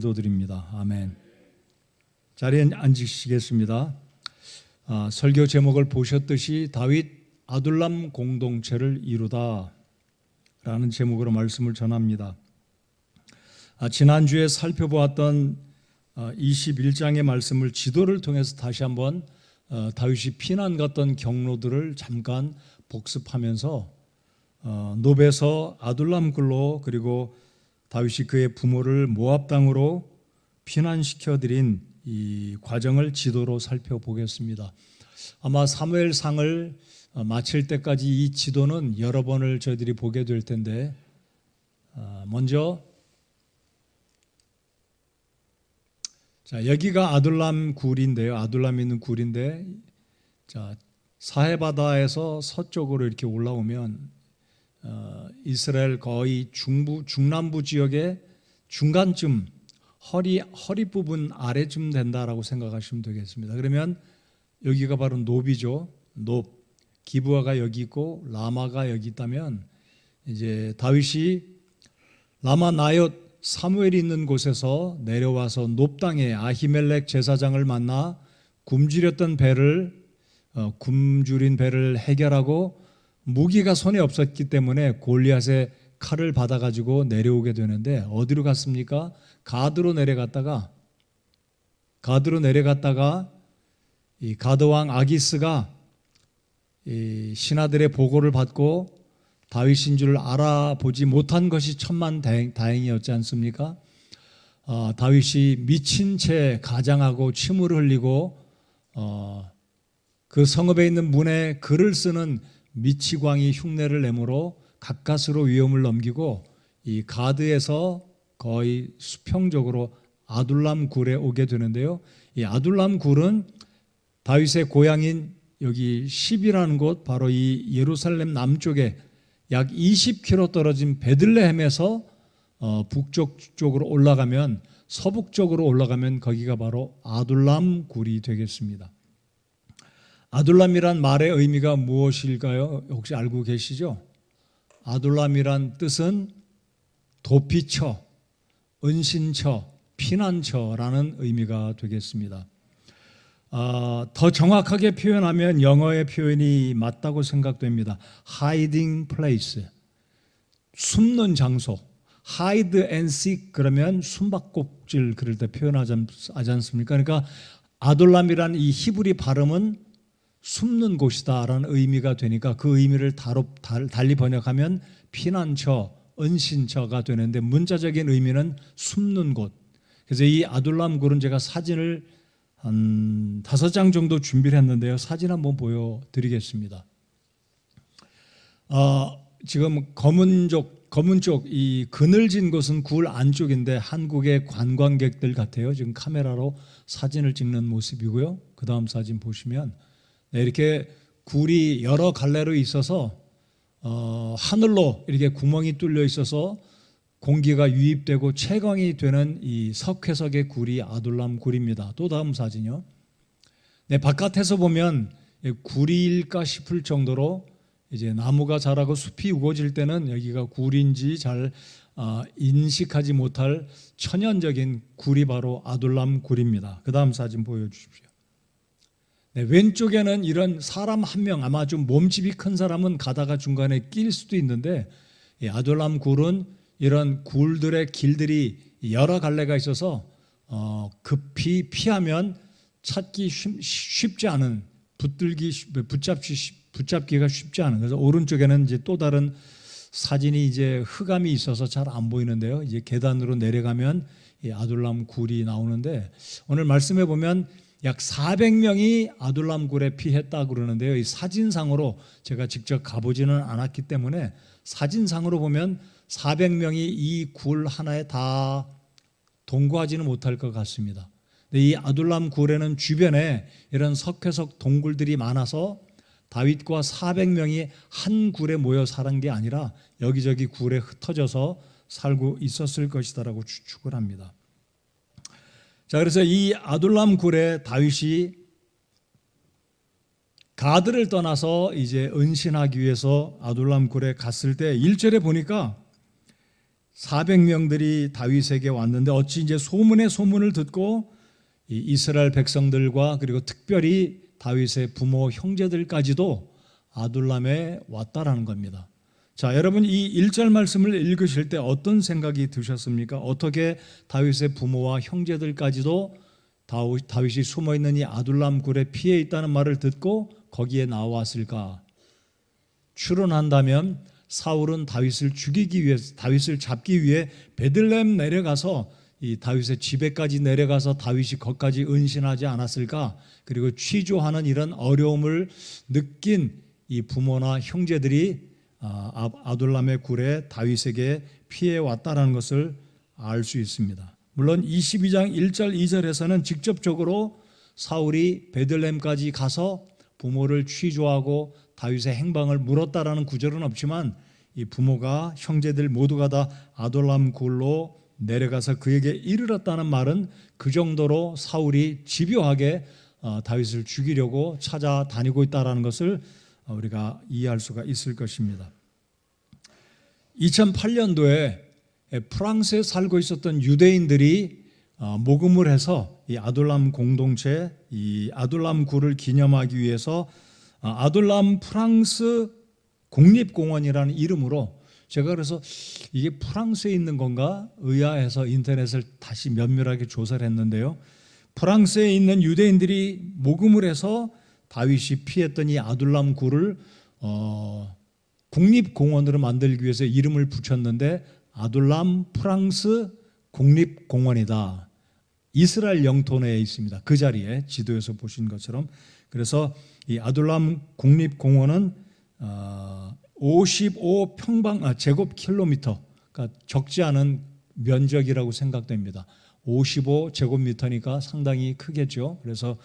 기도드립니다. 아멘. 자리에 앉으시겠습니다. 설교 제목을 보셨듯이 다윗 아둘람 공동체를 이루다 라는 제목으로 말씀을 전합니다. 지난주에 살펴보았던 21장의 말씀을 지도를 통해서 다시 한번 다윗이 피난 갔던 경로들을 잠깐 복습하면서 노베에서 아둘람 굴로 그리고 다윗이 그의 부모를 모압 땅으로 피난시켜드린 이 과정을 지도로 살펴보겠습니다. 아마 사무엘상을 마칠 때까지 이 지도는 여러 번을 저희들이 보게 될 텐데, 먼저 여기가 아둘람 굴인데요. 아둘람 있는 굴인데, 사해바다에서 서쪽으로 이렇게 올라오면 이스라엘 거의 중남부 지역의 중간쯤 허리 부분 아래쯤 된다라고 생각하시면 되겠습니다. 그러면 여기가 바로 노비죠. 높. 기브아가 여기 있고 라마가 여기 있다면 이제 다윗이 라마 나옳 사무엘이 있는 곳에서 내려와서 높 땅에 아히멜렉 제사장을 만나 굶주린 배를 해결하고 무기가 손에 없었기 때문에 골리앗의 칼을 받아가지고 내려오게 되는데, 어디로 갔습니까? 가드로 내려갔다가 이 가드왕 아기스가 이 신하들의 보고를 받고 다윗인 줄 알아보지 못한 것이 천만 다행이었지 않습니까? 다윗이 미친 채 가장하고 침을 흘리고 그 성읍에 있는 문에 글을 쓰는 미치광이 흉내를 내므로 가까스로 위험을 넘기고 이 가드에서 거의 수평적으로 아둘람 굴에 오게 되는데요. 이 아둘람 굴은 다윗의 고향인 여기 십이라는 곳, 바로 이 예루살렘 남쪽에 약 20km 떨어진 베들레헴에서 북쪽 쪽으로 올라가면, 서북쪽으로 올라가면 거기가 바로 아둘람 굴이 되겠습니다. 아둘람이란 말의 의미가 무엇일까요? 혹시 알고 계시죠? 아둘람이란 뜻은 도피처, 은신처, 피난처라는 의미가 되겠습니다. 더 정확하게 표현하면 영어의 표현이 맞다고 생각됩니다. Hiding place, 숨는 장소. Hide and seek 그러면 숨바꼭질 그럴 때 표현하지 않습니까? 그러니까 아둘람이란 이 히브리 발음은 숨는 곳이다라는 의미가 되니까 그 의미를 달리 번역하면 피난처, 은신처가 되는데, 문자적인 의미는 숨는 곳. 그래서 이 아둘람 굴은 제가 사진을 한 5장 정도 준비를 했는데요. 사진 한번 보여드리겠습니다. 지금 검은 쪽 이 그늘진 곳은 굴 안쪽인데 한국의 관광객들 같아요. 지금 카메라로 사진을 찍는 모습이고요. 그 다음 사진 보시면 이렇게 굴이 여러 갈래로 있어서 하늘로 이렇게 구멍이 뚫려 있어서 공기가 유입되고 채광이 되는 이 석회석의 굴이 아둘람 굴입니다. 또 다음 사진이요. 바깥에서 보면 굴일까 싶을 정도로 이제 나무가 자라고 숲이 우거질 때는 여기가 굴인지 잘 인식하지 못할 천연적인 굴이 바로 아둘람 굴입니다. 그 다음 사진 보여주십시오. 왼쪽에는 이런 사람 한 명, 아마 좀 몸집이 큰 사람은 가다가 중간에 낄 수도 있는데, 이 아둘람 굴은 이런 굴들의 길들이 여러 갈래가 있어서 급히 피하면 찾기 쉽지 않은, 붙잡기가 쉽지 않은. 그래서 오른쪽에는 이제 또 다른 사진이 이제 흑암이 있어서 잘 안 보이는데요. 이제 계단으로 내려가면 이 아둘람 굴이 나오는데, 오늘 말씀해 보면 약 400명이 아둘람 굴에 피했다 그러는데요. 이 사진상으로 제가 직접 가보지는 않았기 때문에 사진상으로 보면 400명이 이 굴 하나에 다 동거하지는 못할 것 같습니다. 이 아둘람 굴에는 주변에 이런 석회석 동굴들이 많아서 다윗과 400명이 한 굴에 모여 사는 게 아니라 여기저기 굴에 흩어져서 살고 있었을 것이다라고 추측을 합니다. 그래서 이 아둘람 굴에 다윗이 가드를 떠나서 이제 은신하기 위해서 아둘람 굴에 갔을 때 1절에 보니까 400명들이 다윗에게 왔는데 어찌 이제 소문의 소문을 듣고 이 이스라엘 백성들과 그리고 특별히 다윗의 부모 형제들까지도 아둘람에 왔다라는 겁니다. 자, 여러분 이 1절 말씀을 읽으실 때 어떤 생각이 드셨습니까? 어떻게 다윗의 부모와 형제들까지도 다윗이 숨어있는 이 아둘람 굴에 피해 있다는 말을 듣고 거기에 나왔을까? 추론한다면 사울은 다윗을 죽이기 위해서, 다윗을 잡기 위해 베들레헴 내려가서 이 다윗의 집에까지 내려가서 다윗이 거기까지 은신하지 않았을까? 그리고 취조하는 이런 어려움을 느낀 이 부모나 형제들이 아둘람의 굴에 다윗에게 피해 왔다라는 것을 알 수 있습니다. 물론 22장 1절 2절에서는 직접적으로 사울이 베들레헴까지 가서 부모를 취조하고 다윗의 행방을 물었다라는 구절은 없지만 이 부모가 형제들 모두가 다 아둘람 굴로 내려가서 그에게 이르렀다는 말은 그 정도로 사울이 집요하게 다윗을 죽이려고 찾아다니고 있다는 것을 우리가 이해할 수가 있을 것입니다. 2008년도에 프랑스에 살고 있었던 유대인들이 모금을 해서 이 아둘람 공동체, 이 아둘람 굴을 기념하기 위해서 아둘람 프랑스 국립공원이라는 이름으로, 제가 그래서 이게 프랑스에 있는 건가 의아해서 인터넷을 다시 면밀하게 조사를 했는데요. 프랑스에 있는 유대인들이 모금을 해서 다윗이 피했던 이 아둘람 굴을 국립공원으로 만들기 위해서 이름을 붙였는데 아둘람 프랑스 국립공원이다. 이스라엘 영토 내에 있습니다. 그 자리에 지도에서 보신 것처럼. 그래서 이 아둘람 국립공원은 55 제곱킬로미터가 적지 않은 면적이라고 생각됩니다. 55 제곱미터니까 상당히 크겠죠. 그래서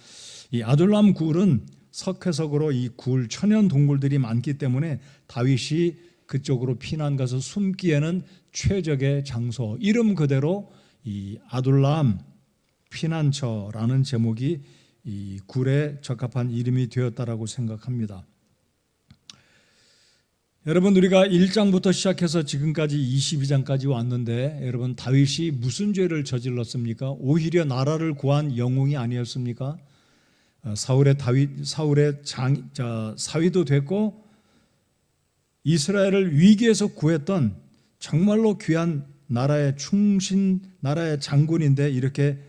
이 아둘람 굴은 석회석으로 이 굴 천연 동굴들이 많기 때문에 다윗이 그쪽으로 피난 가서 숨기에는 최적의 장소, 이름 그대로 이 아둘람 피난처라는 제목이 이 굴에 적합한 이름이 되었다라고 생각합니다. 여러분, 우리가 1장부터 시작해서 지금까지 22장까지 왔는데 여러분, 다윗이 무슨 죄를 저질렀습니까? 오히려 나라를 구한 영웅이 아니었습니까? 사울의 사위도 됐고 이스라엘을 위기에서 구했던 정말로 귀한 나라의 나라의 장군인데 이렇게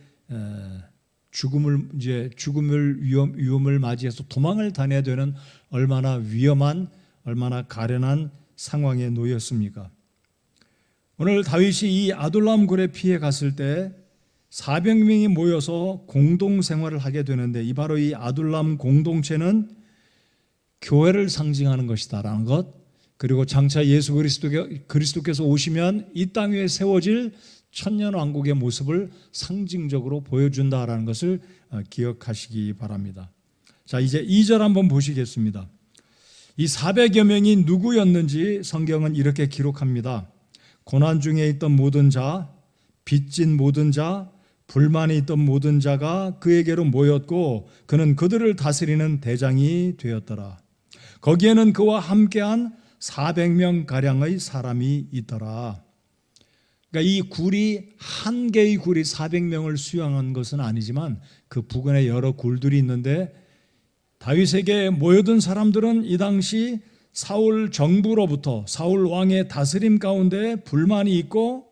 죽음을 위험을 맞이해서 도망을 다녀야 되는 얼마나 위험한, 얼마나 가련한 상황에 놓였습니까? 오늘 다윗이 이 아둘람 굴에 피해 갔을 때 400명이 모여서 공동 생활을 하게 되는데 이 바로 이 아둘람 공동체는 교회를 상징하는 것이다라는 것, 그리고 장차 예수 그리스도께서 오시면 이 땅 위에 세워질 천년 왕국의 모습을 상징적으로 보여준다라는 것을 기억하시기 바랍니다. 자, 이제 2절 한번 보시겠습니다. 이 400여 명이 누구였는지 성경은 이렇게 기록합니다. 고난 중에 있던 모든 자, 빚진 모든 자, 불만이 있던 모든 자가 그에게로 모였고 그는 그들을 다스리는 대장이 되었더라. 거기에는 그와 함께한 400명 가량의 사람이 있더라. 그러니까 이 굴이 한 개의 굴이 400명을 수용한 것은 아니지만 그 부근에 여러 굴들이 있는데 다윗에게 모여든 사람들은 이 당시 사울 정부로부터 사울 왕의 다스림 가운데 불만이 있고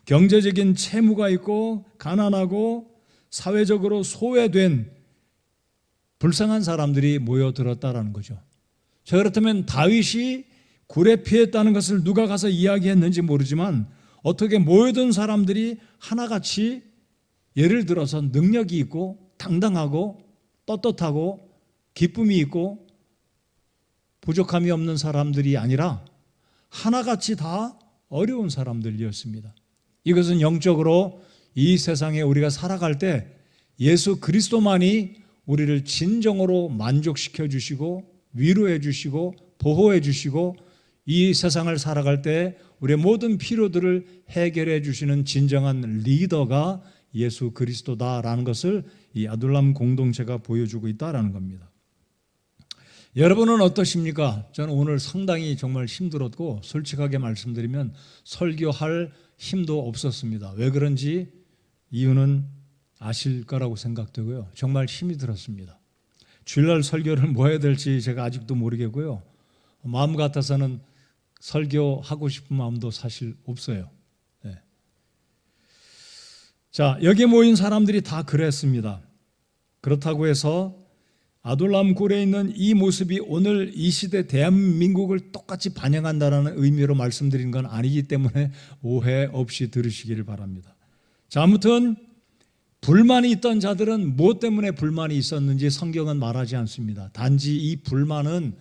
경제적인 채무가 있고 가난하고 사회적으로 소외된 불쌍한 사람들이 모여들었다라는 거죠. 자, 그렇다면 다윗이 굴에 피했다는 것을 누가 가서 이야기했는지 모르지만 어떻게 모여든 사람들이 하나같이 예를 들어서 능력이 있고 당당하고 떳떳하고 기쁨이 있고 부족함이 없는 사람들이 아니라 하나같이 다 어려운 사람들이었습니다. 이것은 영적으로 이 세상에 우리가 살아갈 때 예수 그리스도만이 우리를 진정으로 만족시켜 주시고 위로해 주시고 보호해 주시고 이 세상을 살아갈 때 우리의 모든 필요들을 해결해 주시는 진정한 리더가 예수 그리스도다라는 것을 이 아둘람 공동체가 보여주고 있다라는 겁니다. 여러분은 어떠십니까? 저는 오늘 상당히 정말 힘들었고 솔직하게 말씀드리면 설교할 힘도 없었습니다. 왜 그런지 이유는 아실 거라고 생각되고요. 정말 힘이 들었습니다. 주일날 설교를 뭐 해야 될지 제가 아직도 모르겠고요. 마음 같아서는 설교하고 싶은 마음도 사실 없어요. 네. 자, 여기 모인 사람들이 다 그랬습니다. 그렇다고 해서 아둘람 굴에 있는 이 모습이 오늘 이 시대 대한민국을 똑같이 반영한다는 의미로 말씀드린 건 아니기 때문에 오해 없이 들으시기를 바랍니다. 자, 아무튼 불만이 있던 자들은 무엇 때문에 불만이 있었는지 성경은 말하지 않습니다. 단지 이 불만은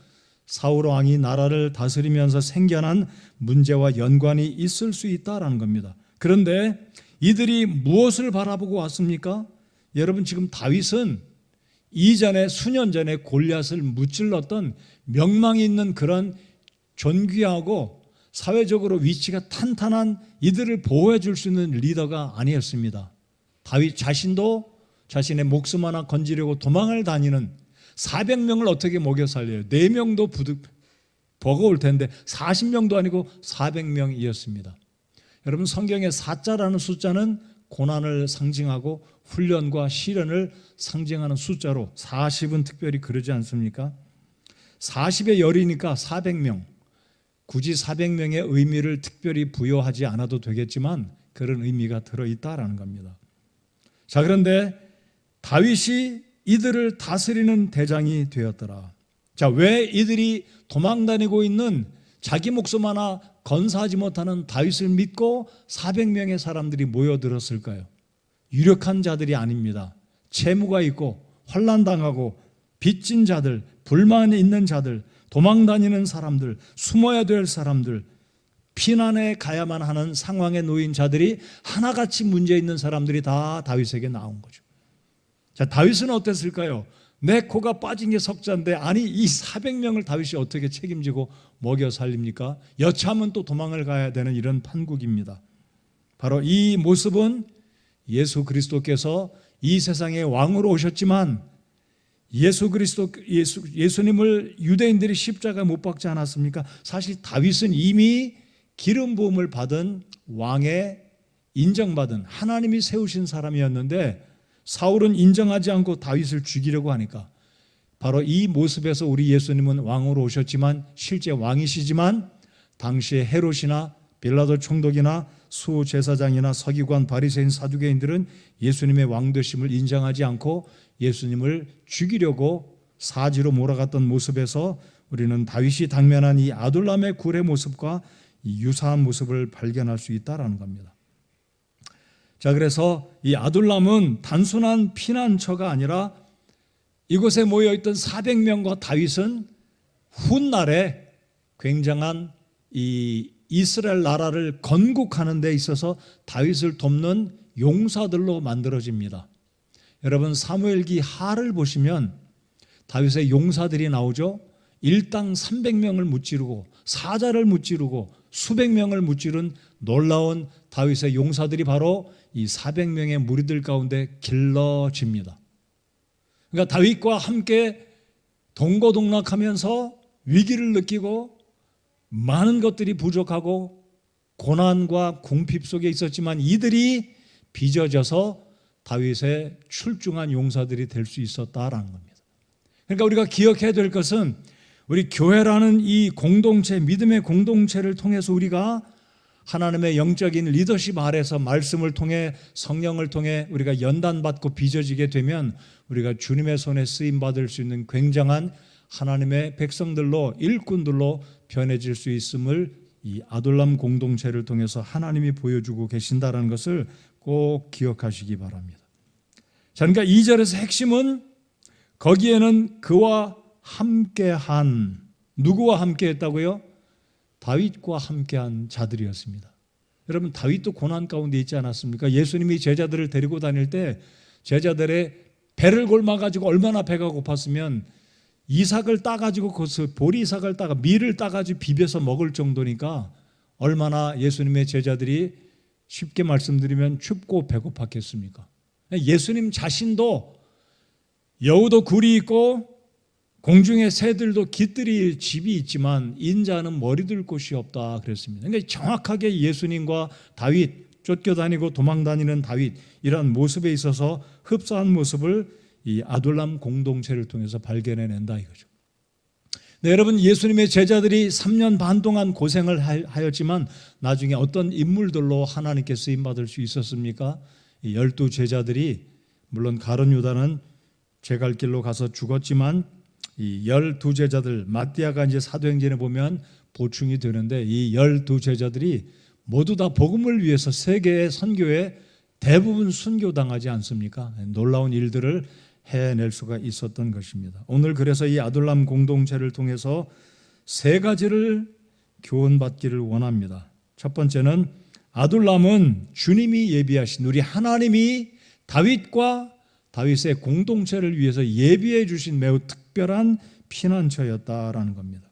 사울 왕이 나라를 다스리면서 생겨난 문제와 연관이 있을 수 있다라는 겁니다. 그런데 이들이 무엇을 바라보고 왔습니까? 여러분, 지금 다윗은 이전에 수년 전에 골리앗을 무찔렀던 명망이 있는 그런 존귀하고 사회적으로 위치가 탄탄한 이들을 보호해 줄 수 있는 리더가 아니었습니다. 다윗 자신도 자신의 목숨 하나 건지려고 도망을 다니는 400명을 어떻게 먹여 살려요? 4명도 버거울 텐데 40명도 아니고 400명이었습니다. 여러분, 성경의 4자라는 숫자는 고난을 상징하고 훈련과 시련을 상징하는 숫자로 40은 특별히 그러지 않습니까? 40의 열이니까 400명. 굳이 400명의 의미를 특별히 부여하지 않아도 되겠지만 그런 의미가 들어있다라는 겁니다. 자, 그런데 다윗이 이들을 다스리는 대장이 되었더라. 자, 왜 이들이 도망다니고 있는 자기 목숨 하나 건사하지 못하는 다윗을 믿고 400명의 사람들이 모여들었을까요? 유력한 자들이 아닙니다. 채무가 있고 환난당하고 빚진 자들, 불만이 있는 자들, 도망다니는 사람들, 숨어야 될 사람들, 피난에 가야만 하는 상황에 놓인 자들이 하나같이 문제 있는 사람들이 다 다윗에게 나온 거죠. 자, 다윗은 어땠을까요? 내 코가 빠진 게 석자인데 아니 이 400명을 다윗이 어떻게 책임지고 먹여 살립니까? 여차하면 또 도망을 가야 되는 이런 판국입니다. 바로 이 모습은 예수 그리스도께서 이 세상에 왕으로 오셨지만 예수님을 유대인들이 십자가에 못 박지 않았습니까? 사실 다윗은 이미 기름 부음을 받은 왕의 인정받은 하나님이 세우신 사람이었는데 사울은 인정하지 않고 다윗을 죽이려고 하니까 바로 이 모습에서 우리 예수님은 왕으로 오셨지만 실제 왕이시지만 당시에 헤롯이나 빌라도 총독이나 수제사장이나 서기관 바리새인 사두개인들은 예수님의 왕되심을 인정하지 않고 예수님을 죽이려고 사지로 몰아갔던 모습에서 우리는 다윗이 당면한 이 아둘람의 굴의 모습과 이 유사한 모습을 발견할 수 있다라는 겁니다. 자, 그래서 이 아둘람은 단순한 피난처가 아니라 이곳에 모여있던 400명과 다윗은 훗날에 굉장한 이 이스라엘 나라를 건국하는 데 있어서 다윗을 돕는 용사들로 만들어집니다. 여러분, 사무엘기 하를 보시면 다윗의 용사들이 나오죠. 일당 300명을 무찌르고 사자를 무찌르고 수백 명을 무찌른 놀라운 다윗의 용사들이 바로 이 400명의 무리들 가운데 길러집니다. 그러니까 다윗과 함께 동고동락하면서 위기를 느끼고 많은 것들이 부족하고 고난과 궁핍 속에 있었지만 이들이 빚어져서 다윗의 출중한 용사들이 될 수 있었다라는 겁니다. 그러니까 우리가 기억해야 될 것은 우리 교회라는 이 공동체, 믿음의 공동체를 통해서 우리가 하나님의 영적인 리더십 아래서 말씀을 통해 성령을 통해 우리가 연단받고 빚어지게 되면 우리가 주님의 손에 쓰임받을 수 있는 굉장한 하나님의 백성들로 일꾼들로 변해질 수 있음을 이 아둘람 공동체를 통해서 하나님이 보여주고 계신다는 것을 꼭 기억하시기 바랍니다. 자, 그러니까 2절에서 핵심은 거기에는 그와 함께한, 누구와 함께했다고요? 다윗과 함께한 자들이었습니다. 여러분, 다윗도 고난 가운데 있지 않았습니까? 예수님이 제자들을 데리고 다닐 때 제자들의 배를 골마가지고 얼마나 배가 고팠으면 이삭을 따가지고 거기서 보리이삭을 따가 밀을 따가지고 비벼서 먹을 정도니까 얼마나 예수님의 제자들이 쉽게 말씀드리면 춥고 배고팠겠습니까? 예수님 자신도 여우도 굴이 있고 공중의 새들도 깃들일 집이 있지만 인자는 머리 둘 곳이 없다 그랬습니다. 그러니까 정확하게 예수님과 다윗, 쫓겨다니고 도망다니는 다윗, 이런 모습에 있어서 흡사한 모습을 이 아둘람 공동체를 통해서 발견해낸다 이거죠. 네, 여러분, 예수님의 제자들이 3년 반 동안 고생을 하였지만 나중에 어떤 인물들로 하나님께 쓰임받을 수 있었습니까? 이 12 제자들이, 물론 가룟 유다는 제 갈 길로 가서 죽었지만 이 12 제자들, 마띠아가 이제 사도행전에 보면 보충이 되는데, 이 12 제자들이 모두 다 복음을 위해서 세계의 선교에 대부분 순교당하지 않습니까? 놀라운 일들을 해낼 수가 있었던 것입니다. 오늘 그래서 이 아둘람 공동체를 통해서 세 가지를 교훈받기를 원합니다. 첫 번째는 아둘람은 주님이 예비하신, 우리 하나님이 다윗과 다윗의 공동체를 위해서 예비해 주신 매우 특별한 피난처였다라는 겁니다.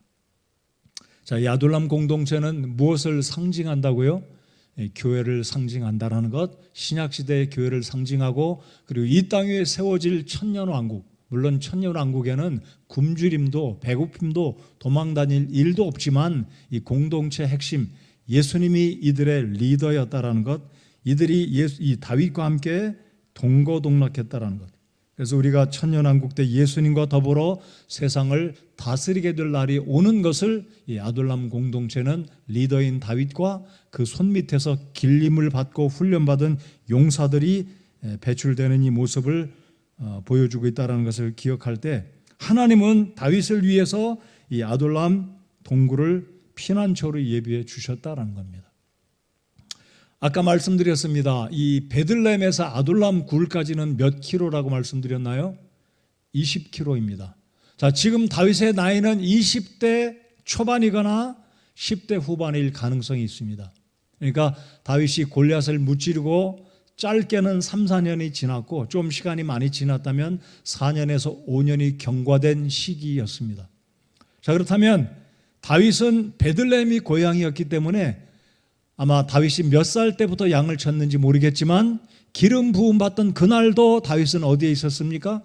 자, 이 아둘람 공동체는 무엇을 상징한다고요? 교회를 상징한다라는 것, 신약시대의 교회를 상징하고, 그리고 이 땅 위에 세워질 천년왕국, 물론 천년왕국에는 굶주림도 배고픔도 도망다닐 일도 없지만 이 공동체 핵심 예수님이 이들의 리더였다라는 것, 이들이 이 다윗과 함께 동거동락했다라는 것. 그래서 우리가 천년왕국 때 예수님과 더불어 세상을 다스리게 될 날이 오는 것을 이 아둘람 공동체는 리더인 다윗과 그 손밑에서 길림을 받고 훈련받은 용사들이 배출되는 이 모습을 보여주고 있다는 것을 기억할 때, 하나님은 다윗을 위해서 이 아둘람 동굴을 피난처로 예비해 주셨다는 겁니다. 아까 말씀드렸습니다. 이 베들레헴에서 아둘람 굴까지는 몇 킬로라고 말씀드렸나요? 20킬로입니다. 자, 지금 다윗의 나이는 20대 초반이거나 10대 후반일 가능성이 있습니다. 그러니까 다윗이 골리앗을 무찌르고 짧게는 3, 4년이 지났고 좀 시간이 많이 지났다면 4년에서 5년이 경과된 시기였습니다. 자, 그렇다면 다윗은 베들레헴이 고향이었기 때문에 아마 다윗이 몇 살 때부터 양을 쳤는지 모르겠지만 기름 부음 받던 그날도 다윗은 어디에 있었습니까?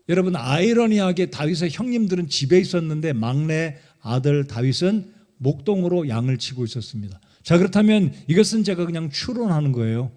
여러분, 아이러니하게 다윗의 형님들은 집에 있었는데 막내 아들 다윗은 목동으로 양을 치고 있었습니다. 자, 그렇다면 이것은 제가 그냥 추론하는 거예요.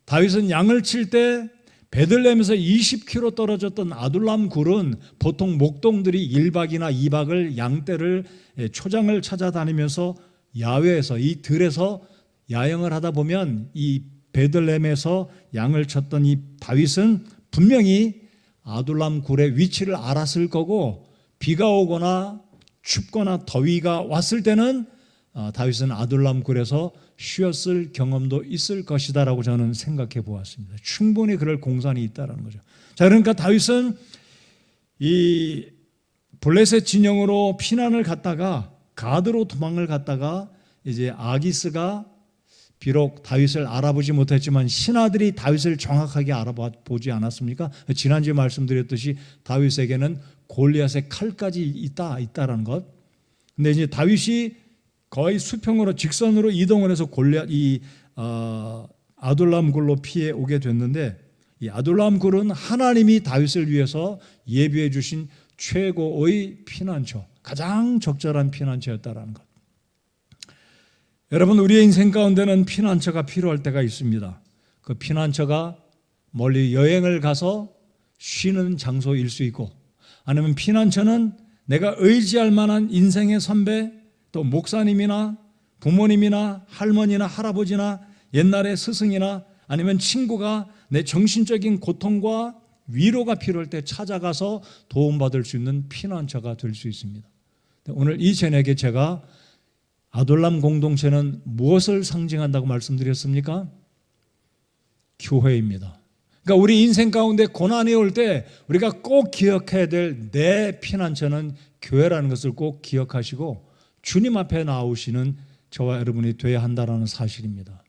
다윗은 양을 칠 때 베들레헴에서 20km 떨어졌던 아둘람 굴은 보통 목동들이 1박이나 2박을 양떼를 초장을 찾아다니면서 야외에서 이 들에서 야영을 하다 보면 이 베들레헴에서 양을 쳤던 이 다윗은 분명히 아둘람 굴의 위치를 알았을 거고, 비가 오거나 춥거나 더위가 왔을 때는 다윗은 아둘람 굴에서 쉬었을 경험도 있을 것이다라고 저는 생각해 보았습니다. 충분히 그럴 공산이 있다라는 거죠. 자, 그러니까 다윗은 이 블레셋 진영으로 피난을 갔다가 가드로 도망을 갔다가 이제 아기스가 비록 다윗을 알아보지 못했지만 신하들이 다윗을 정확하게 알아보지 않았습니까? 지난주에 말씀드렸듯이 다윗에게는 골리앗의 칼까지 있다라는 것. 근데 이제 다윗이 거의 수평으로 직선으로 이동을 해서 골리앗 아둘람 굴로 피해 오게 됐는데, 이 아둘람 굴은 하나님이 다윗을 위해서 예비해 주신 최고의 피난처, 가장 적절한 피난처였다라는 것. 여러분, 우리의 인생 가운데는 피난처가 필요할 때가 있습니다. 그 피난처가 멀리 여행을 가서 쉬는 장소일 수 있고, 아니면 피난처는 내가 의지할 만한 인생의 선배, 또 목사님이나 부모님이나 할머니나 할아버지나 옛날의 스승이나 아니면 친구가 내 정신적인 고통과 위로가 필요할 때 찾아가서 도움받을 수 있는 피난처가 될 수 있습니다. 오늘 이 저녁에 제가 아둘람 공동체는 무엇을 상징한다고 말씀드렸습니까? 교회입니다. 그러니까 우리 인생 가운데 고난이 올 때 우리가 꼭 기억해야 될 내 피난처는 교회라는 것을 꼭 기억하시고 주님 앞에 나오시는 저와 여러분이 되어야 한다는 사실입니다.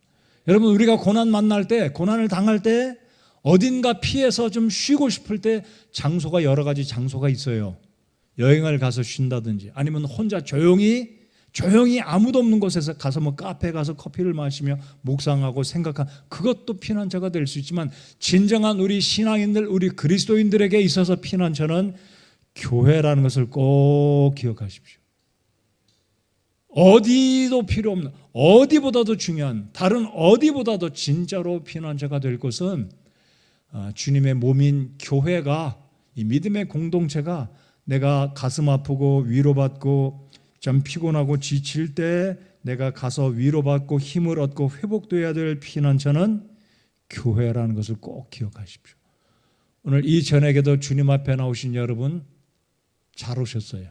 여러분, 우리가 고난 만날 때, 고난을 당할 때 어딘가 피해서 좀 쉬고 싶을 때 장소가 여러 가지 장소가 있어요. 여행을 가서 쉰다든지 아니면 혼자 조용히 아무도 없는 곳에서 가서 뭐 카페 가서 커피를 마시며 묵상하고 생각한, 그것도 피난처가 될 수 있지만 진정한 우리 신앙인들, 우리 그리스도인들에게 있어서 피난처는 교회라는 것을 꼭 기억하십시오. 어디도 필요 없는, 어디보다도 중요한, 다른 어디보다도 진짜로 피난처가 될 것은 주님의 몸인 교회가, 이 믿음의 공동체가 내가 가슴 아프고 위로받고 좀 피곤하고 지칠 때 내가 가서 위로받고 힘을 얻고 회복돼야 될 피난처는 교회라는 것을 꼭 기억하십시오. 오늘 이 저녁에도 주님 앞에 나오신 여러분 잘 오셨어요.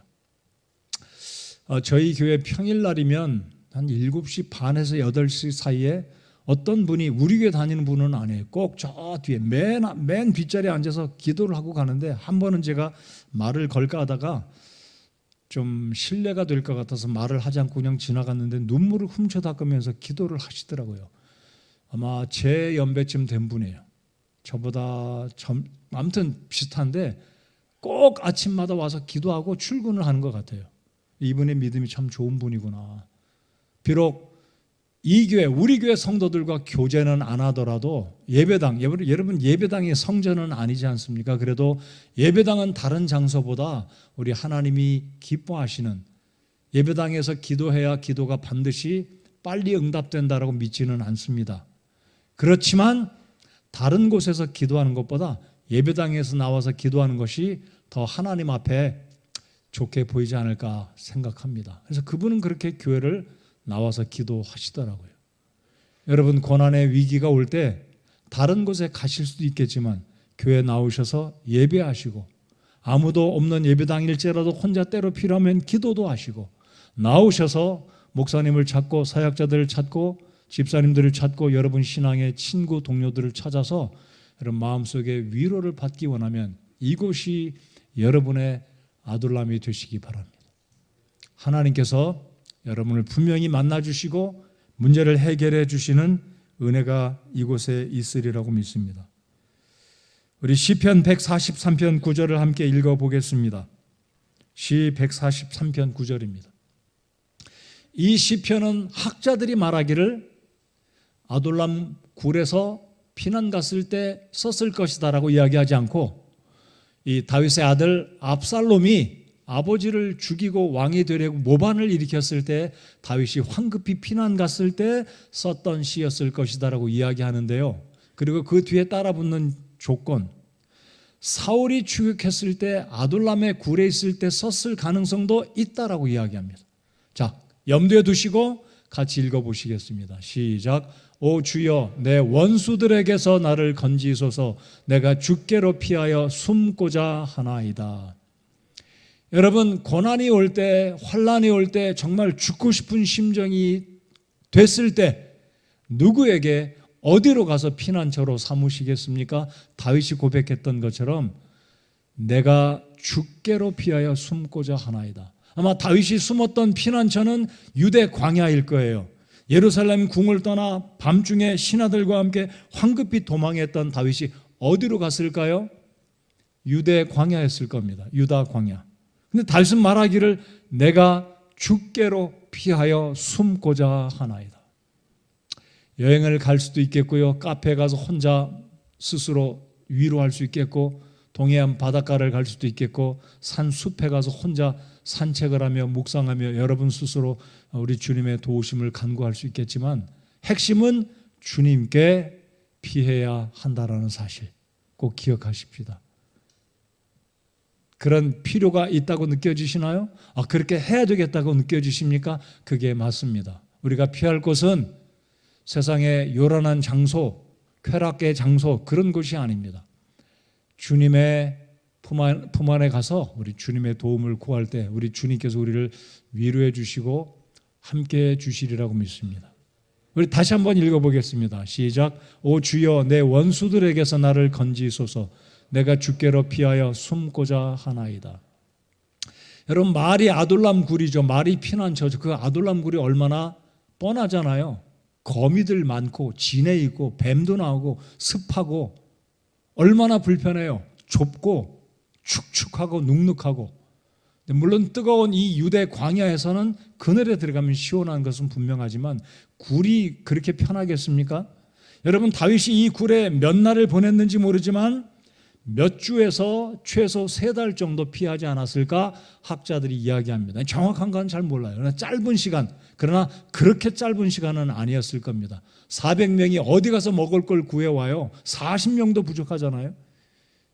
저희 교회 평일날이면 한 7시 반에서 8시 사이에 어떤 분이, 우리 교회 다니는 분은 아니에요, 꼭 저 뒤에 맨 뒷자리에 앉아서 기도를 하고 가는데, 한 번은 제가 말을 걸까 하다가 좀 신뢰가 될 것 같아서 말을 하지 않고 그냥 지나갔는데 눈물을 훔쳐 닦으면서 기도를 하시더라고요. 아마 제 연배쯤 된 분이에요. 저보다 아무튼 비슷한데 꼭 아침마다 와서 기도하고 출근을 하는 것 같아요. 이분의 믿음이 참 좋은 분이구나. 비록 이 교회, 우리 교회 성도들과 교제는 안 하더라도 예배당, 여러분 예배당이 성전은 아니지 않습니까? 그래도 예배당은 다른 장소보다 우리 하나님이 기뻐하시는, 예배당에서 기도해야 기도가 반드시 빨리 응답된다라고 믿지는 않습니다. 그렇지만 다른 곳에서 기도하는 것보다 예배당에서 나와서 기도하는 것이 더 하나님 앞에 좋게 보이지 않을까 생각합니다. 그래서 그분은 그렇게 교회를 나와서 기도하시더라고요. 여러분, 고난의 위기가 올 때 다른 곳에 가실 수도 있겠지만 교회에 나오셔서 예배하시고, 아무도 없는 예배당일지라도 혼자 때로 필요하면 기도도 하시고, 나오셔서 목사님을 찾고 사역자들을 찾고 집사님들을 찾고 여러분 신앙의 친구 동료들을 찾아서 여러분 마음속에 위로를 받기 원하면 이곳이 여러분의 아둘람이 되시기 바랍니다. 하나님께서 여러분을 분명히 만나주시고 문제를 해결해 주시는 은혜가 이곳에 있으리라고 믿습니다. 우리 시편 143편 9절을 함께 읽어보겠습니다. 시 143편 9절입니다. 이 시편은 학자들이 말하기를 아둘람 굴에서 피난 갔을 때 썼을 것이다라고 이야기하지 않고, 이 다윗의 아들 압살롬이 아버지를 죽이고 왕이 되려고 모반을 일으켰을 때 다윗이 황급히 피난 갔을 때 썼던 시였을 것이다라고 이야기하는데요. 그리고 그 뒤에 따라붙는 조건, 사울이 추격했을 때 아둘람의 굴에 있을 때 썼을 가능성도 있다라고 이야기합니다. 자, 염두에 두시고 같이 읽어보시겠습니다. 시작. 오 주여, 내 원수들에게서 나를 건지소서. 내가 죽게로 피하여 숨고자 하나이다. 여러분, 고난이 올 때, 환난이 올 때, 정말 죽고 싶은 심정이 됐을 때 누구에게, 어디로 가서 피난처로 삼으시겠습니까? 다윗이 고백했던 것처럼 내가 죽게로 피하여 숨고자 하나이다. 아마 다윗이 숨었던 피난처는 유대 광야일 거예요. 예루살렘 궁을 떠나 밤중에 신하들과 함께 황급히 도망했던 다윗이 어디로 갔을까요? 유대 광야였을 겁니다. 유다 광야. 근데 다윗은 말하기를 내가 죽게로 피하여 숨고자 하나이다. 여행을 갈 수도 있겠고요, 카페에 가서 혼자 스스로 위로할 수 있겠고, 동해안 바닷가를 갈 수도 있겠고, 산 숲에 가서 혼자 산책을 하며 묵상하며 여러분 스스로 우리 주님의 도우심을 간구할 수 있겠지만, 핵심은 주님께 피해야 한다라는 사실 꼭 기억하십시다. 그런 필요가 있다고 느껴지시나요? 그렇게 해야 되겠다고 느껴지십니까? 그게 맞습니다. 우리가 피할 곳은 세상의 요란한 장소, 쾌락의 장소, 그런 곳이 아닙니다. 주님의 품 안에 가서 우리 주님의 도움을 구할 때 우리 주님께서 우리를 위로해 주시고 함께해 주시리라고 믿습니다. 우리 다시 한번 읽어보겠습니다. 시작. 오 주여, 내 원수들에게서 나를 건지소서. 내가 죽게로 피하여 숨고자 하나이다. 여러분, 말이 아둘람 굴이죠. 말이 피난처죠. 그 아둘람 굴이 얼마나 뻔하잖아요. 거미들 많고 진해 있고 뱀도 나오고 습하고 얼마나 불편해요. 좁고 축축하고 눅눅하고. 물론 뜨거운 이 유대 광야에서는 그늘에 들어가면 시원한 것은 분명하지만 굴이 그렇게 편하겠습니까? 여러분, 다윗이 이 굴에 몇 날을 보냈는지 모르지만 몇 주에서 최소 3달 정도 피하지 않았을까 학자들이 이야기합니다. 정확한 건 잘 몰라요. 그러나 짧은 시간, 그러나 그렇게 짧은 시간은 아니었을 겁니다. 400명이 어디 가서 먹을 걸 구해와요? 40명도 부족하잖아요.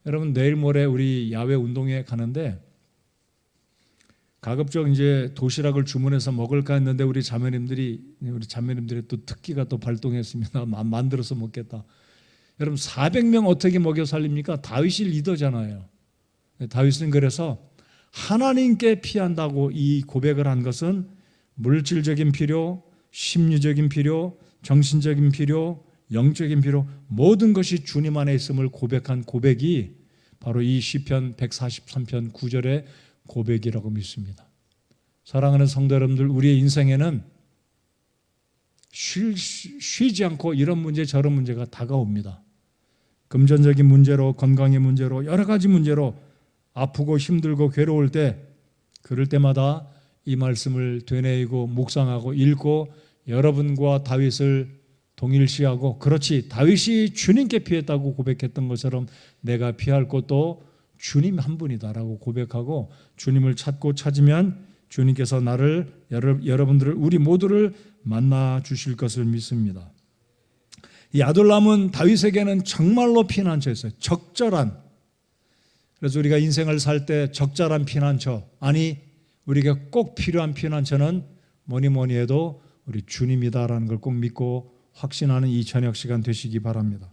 여러분, 내일 모레 우리 야외 운동회 가는데 가급적 이제 도시락을 주문해서 먹을까 했는데 우리 자매님들의 또 특기가 또 발동했습니다. 만들어서 먹겠다. 여러분, 400명 어떻게 먹여 살립니까? 다윗이 리더잖아요. 다윗은 그래서 하나님께 피한다고 이 고백을 한 것은 물질적인 필요, 심리적인 필요, 정신적인 필요, 영적인 필요, 모든 것이 주님 안에 있음을 고백한 고백이 바로 이 시편 143편 9절의 고백이라고 믿습니다. 사랑하는 성도 여러분들, 우리의 인생에는 쉬지 않고 이런 문제 저런 문제가 다가옵니다. 금전적인 문제로, 건강의 문제로, 여러 가지 문제로 아프고 힘들고 괴로울 때, 그럴 때마다 이 말씀을 되뇌이고 묵상하고 읽고 여러분과 다윗을 동일시하고, 그렇지, 다윗이 주님께 피했다고 고백했던 것처럼 내가 피할 곳도 주님 한 분이다라고 고백하고 주님을 찾고 찾으면 주님께서 나를, 여러분들을, 우리 모두를 만나 주실 것을 믿습니다. 이 아둘람은 다윗에게는 정말로 피난처였어요. 적절한. 그래서 우리가 인생을 살 때 적절한 피난처, 아니 우리가 꼭 필요한 피난처는 뭐니 해도 우리 주님이다라는 걸 꼭 믿고 확신하는 이 저녁 시간 되시기 바랍니다.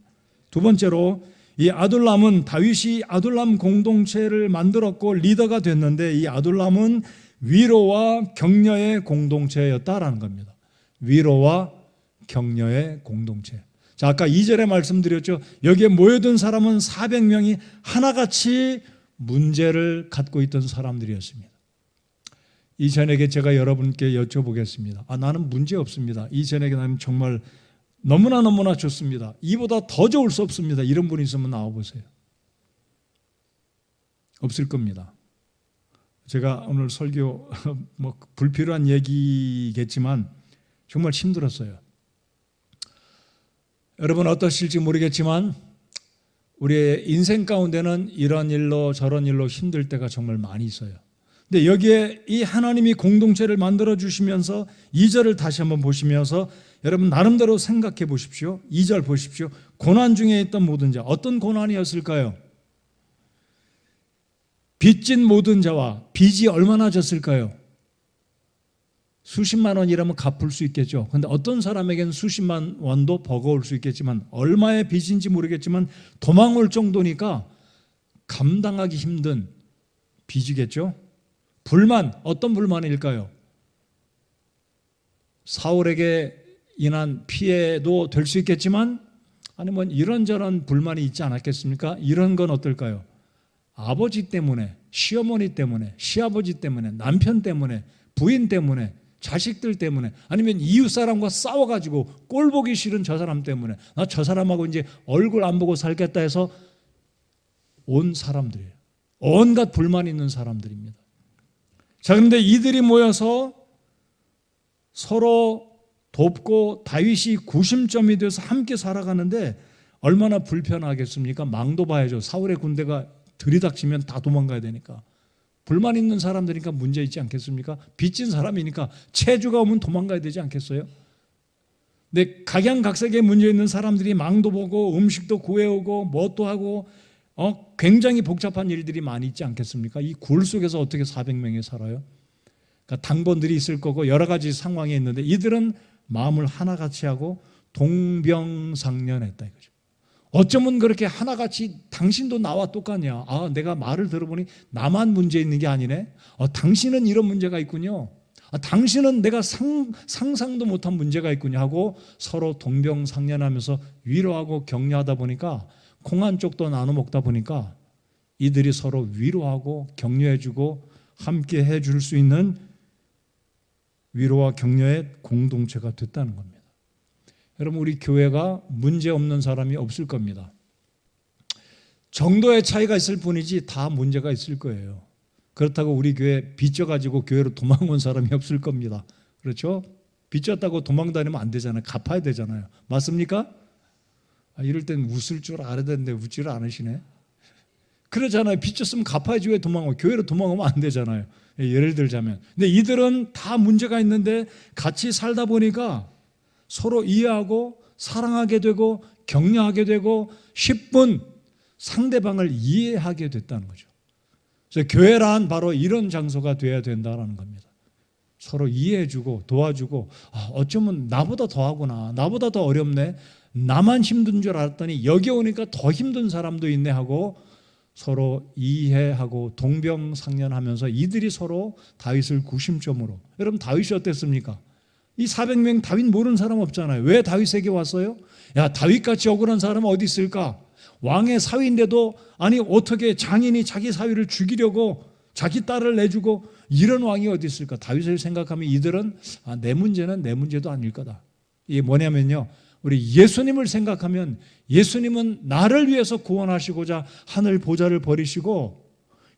두 번째로, 이 아둘람은, 다윗이 아둘람 공동체를 만들었고 리더가 됐는데, 이 아둘람은 위로와 격려의 공동체였다라는 겁니다. 위로와 격려의 공동체. 자, 아까 2절에 말씀드렸죠. 여기에 모여든 사람은 400명이 하나같이 문제를 갖고 있던 사람들이었습니다. 이 저녁에 제가 여러분께 여쭤보겠습니다. 나는 문제 없습니다. 이 저녁에 나는 정말 너무나 좋습니다. 이보다 더 좋을 수 없습니다. 이런 분이 있으면 나와보세요. 없을 겁니다. 제가 오늘 설교 불필요한 얘기겠지만 정말 힘들었어요. 여러분 어떠실지 모르겠지만 우리의 인생 가운데는 이런 일로 저런 일로 힘들 때가 정말 많이 있어요. 근데 여기에 이 하나님이 공동체를 만들어 주시면서 2절을 다시 한번 보시면서 여러분 나름대로 생각해 보십시오. 2절 보십시오. 고난 중에 있던 모든 자, 어떤 고난이었을까요? 빚진 모든 자와 빚이 얼마나 졌을까요? 수십만 원이라면 갚을 수 있겠죠. 그런데 어떤 사람에게는 수십만 원도 버거울 수 있겠지만, 얼마의 빚인지 모르겠지만 도망올 정도니까 감당하기 힘든 빚이겠죠. 불만, 어떤 불만일까요? 사울에게 인한 피해도 될 수 있겠지만, 아니면 이런저런 불만이 있지 않았겠습니까? 이런 건 어떨까요? 아버지 때문에, 시어머니 때문에, 시아버지 때문에, 남편 때문에, 부인 때문에, 자식들 때문에, 아니면 이웃 사람과 싸워가지고 꼴 보기 싫은 저 사람 때문에, 나 저 사람하고 이제 얼굴 안 보고 살겠다 해서 온 사람들이에요. 온갖 불만이 있는 사람들입니다. 자, 그런데 이들이 모여서 서로 돕고 다윗이 구심점이 돼서 함께 살아가는데 얼마나 불편하겠습니까? 망도 봐야죠. 사울의 군대가 들이닥치면 다 도망가야 되니까. 불만 있는 사람들이니까 문제 있지 않겠습니까? 빚진 사람이니까 체주가 오면 도망가야 되지 않겠어요? 근데 각양각색의 문제 있는 사람들이 망도 보고 음식도 구해오고 뭣도 하고 굉장히 복잡한 일들이 많이 있지 않겠습니까? 이 굴 속에서 어떻게 400명이 살아요? 그러니까 당번들이 있을 거고 여러 가지 상황이 있는데 이들은 마음을 하나같이 하고 동병상련했다 이거죠. 어쩌면 그렇게 하나같이 당신도 나와 똑같냐? 내가 말을 들어보니 나만 문제 있는 게 아니네. 당신은 이런 문제가 있군요. 당신은 내가 상상도 못한 문제가 있군요 하고 서로 동병상련하면서 위로하고 격려하다 보니까 콩 한 쪽도 나눠 먹다 보니까 이들이 서로 위로하고 격려해주고 함께 해줄 수 있는 위로와 격려의 공동체가 됐다는 겁니다. 여러분, 우리 교회가 문제 없는 사람이 없을 겁니다. 정도의 차이가 있을 뿐이지 다 문제가 있을 거예요. 그렇다고 우리 교회 빚져가지고 교회로 도망온 사람이 없을 겁니다. 그렇죠? 빚졌다고 도망 다니면 안 되잖아요. 갚아야 되잖아요. 맞습니까? 이럴 땐 웃을 줄 알아야 되는데 웃지를 않으시네. 그러잖아요. 빚졌으면 갚아야지 왜 도망가요? 교회로 도망가면 안 되잖아요. 예를 들자면. 근데 이들은 다 문제가 있는데 같이 살다 보니까 서로 이해하고 사랑하게 되고 격려하게 되고 10분 상대방을 이해하게 됐다는 거죠. 그래서 교회란 바로 이런 장소가 되어야 된다는 겁니다. 서로 이해해주고 도와주고, 어쩌면 나보다 더 하구나, 나보다 더 어렵네, 나만 힘든 줄 알았더니 여기 오니까 더 힘든 사람도 있네 하고 서로 이해하고 동병상련하면서 이들이 서로 다윗을 구심점으로. 여러분, 다윗이 어땠습니까? 이 400명 다윗 모르는 사람 없잖아요. 왜 다윗에게 왔어요? 야, 다윗같이 억울한 사람은 어디 있을까? 왕의 사위인데도 아니 어떻게 장인이 자기 사위를 죽이려고 자기 딸을 내주고, 이런 왕이 어디 있을까? 다윗을 생각하면 이들은 내 문제는 내 문제도 아닐 거다. 이게 뭐냐면요, 우리 예수님을 생각하면 예수님은 나를 위해서 구원하시고자 하늘 보좌를 버리시고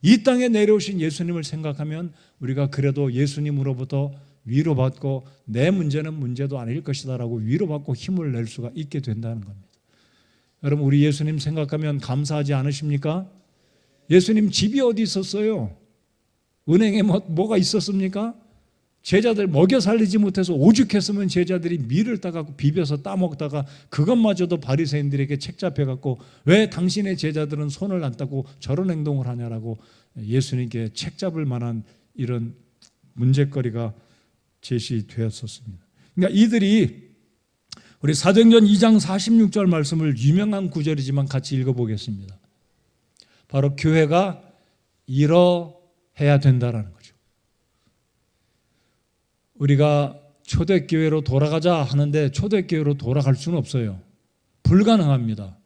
이 땅에 내려오신 예수님을 생각하면 우리가 그래도 예수님으로부터 위로받고 내 문제는 문제도 아닐 것이다 라고 위로받고 힘을 낼 수가 있게 된다는 겁니다. 여러분, 우리 예수님 생각하면 감사하지 않으십니까? 예수님 집이 어디 있었어요? 은행에 뭐가 있었습니까? 제자들 먹여 살리지 못해서 오죽했으면 제자들이 밀을 따갖고 비벼서 따먹다가 그것마저도 바리새인들에게 책잡혀갖고 왜 당신의 제자들은 손을 안 닦고 저런 행동을 하냐라고 예수님께 책잡을 만한 이런 문제거리가 제시되었었습니다. 그러니까 이들이, 우리 사도행전 2장 46절 말씀을 유명한 구절이지만 같이 읽어보겠습니다. 바로 교회가 이러해야 된다라는 거죠. 우리가 초대교회로 돌아가자 하는데 초대교회로 돌아갈 수는 없어요. 불가능합니다.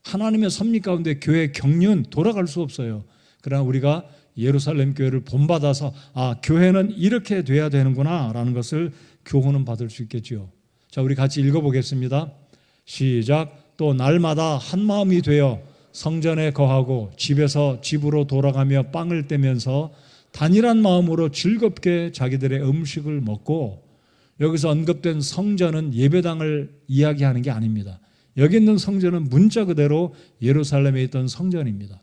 하나님의 섭리 가운데 교회 경륜 돌아갈 수 없어요. 그러나 우리가 예루살렘 교회를 본받아서 교회는 이렇게 돼야 되는구나 라는 것을 교훈은 받을 수 있겠죠. 자, 우리 같이 읽어보겠습니다. 시작. 또 날마다 한 마음이 되어 성전에 거하고 집에서 집으로 돌아가며 빵을 떼면서 단일한 마음으로 즐겁게 자기들의 음식을 먹고, 여기서 언급된 성전은 예배당을 이야기하는 게 아닙니다. 여기 있는 성전은 문자 그대로 예루살렘에 있던 성전입니다.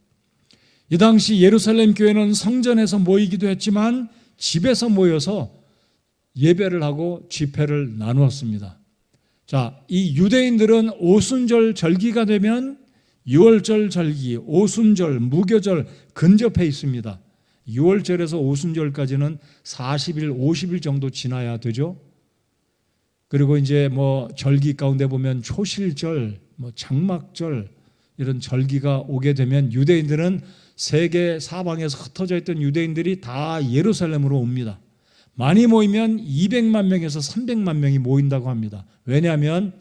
이 당시 예루살렘 교회는 성전에서 모이기도 했지만 집에서 모여서 예배를 하고 집회를 나누었습니다. 자, 이 유대인들은 오순절 절기가 되면 유월절 절기, 오순절, 무교절 근접해 있습니다. 6월절에서 오순절까지는 40일, 50일 정도 지나야 되죠. 그리고 이제 절기 가운데 보면 초실절, 장막절 이런 절기가 오게 되면 유대인들은 세계 사방에서 흩어져 있던 유대인들이 다 예루살렘으로 옵니다. 많이 모이면 200만 명에서 300만 명이 모인다고 합니다. 왜냐하면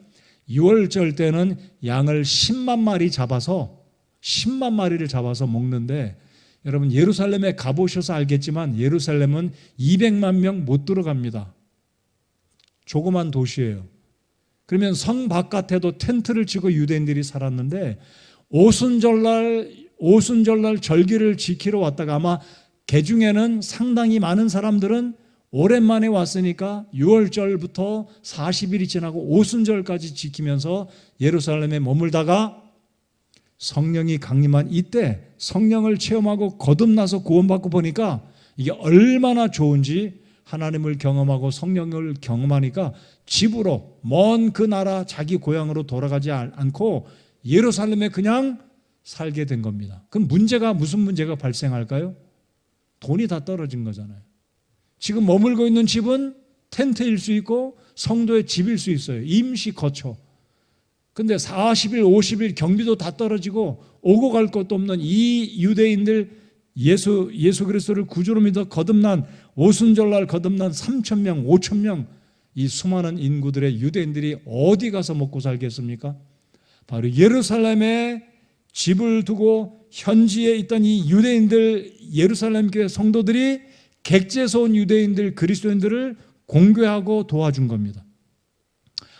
6월절 때는 양을 10만 마리 잡아서 10만 마리를 잡아서 먹는데, 여러분 예루살렘에 가보셔서 알겠지만 예루살렘은 200만 명 못 들어갑니다. 조그만 도시예요. 그러면 성 바깥에도 텐트를 치고 유대인들이 살았는데 오순절날 절기를 지키러 왔다가, 아마 개 중에는 상당히 많은 사람들은 오랜만에 왔으니까 6월절부터 40일이 지나고 오순절까지 지키면서 예루살렘에 머물다가 성령이 강림한 이때 성령을 체험하고 거듭나서 구원받고 보니까 이게 얼마나 좋은지, 하나님을 경험하고 성령을 경험하니까 집으로, 먼 그 나라 자기 고향으로 돌아가지 않고 예루살렘에 그냥 살게 된 겁니다. 그럼 무슨 문제가 발생할까요? 돈이 다 떨어진 거잖아요. 지금 머물고 있는 집은 텐트일 수 있고 성도의 집일 수 있어요. 임시 거처. 근데 40일, 50일 경비도 다 떨어지고 오고 갈 것도 없는 이 유대인들, 예수 그리스도를 구주로 믿어 거듭난, 오순절날 거듭난 3,000명, 5,000명, 이 수많은 인구들의 유대인들이 어디 가서 먹고 살겠습니까? 바로 예루살렘에 집을 두고 현지에 있던 이 유대인들, 예루살렘 교회 성도들이 객지에서 온 유대인들, 그리스도인들을 공교하고 도와준 겁니다.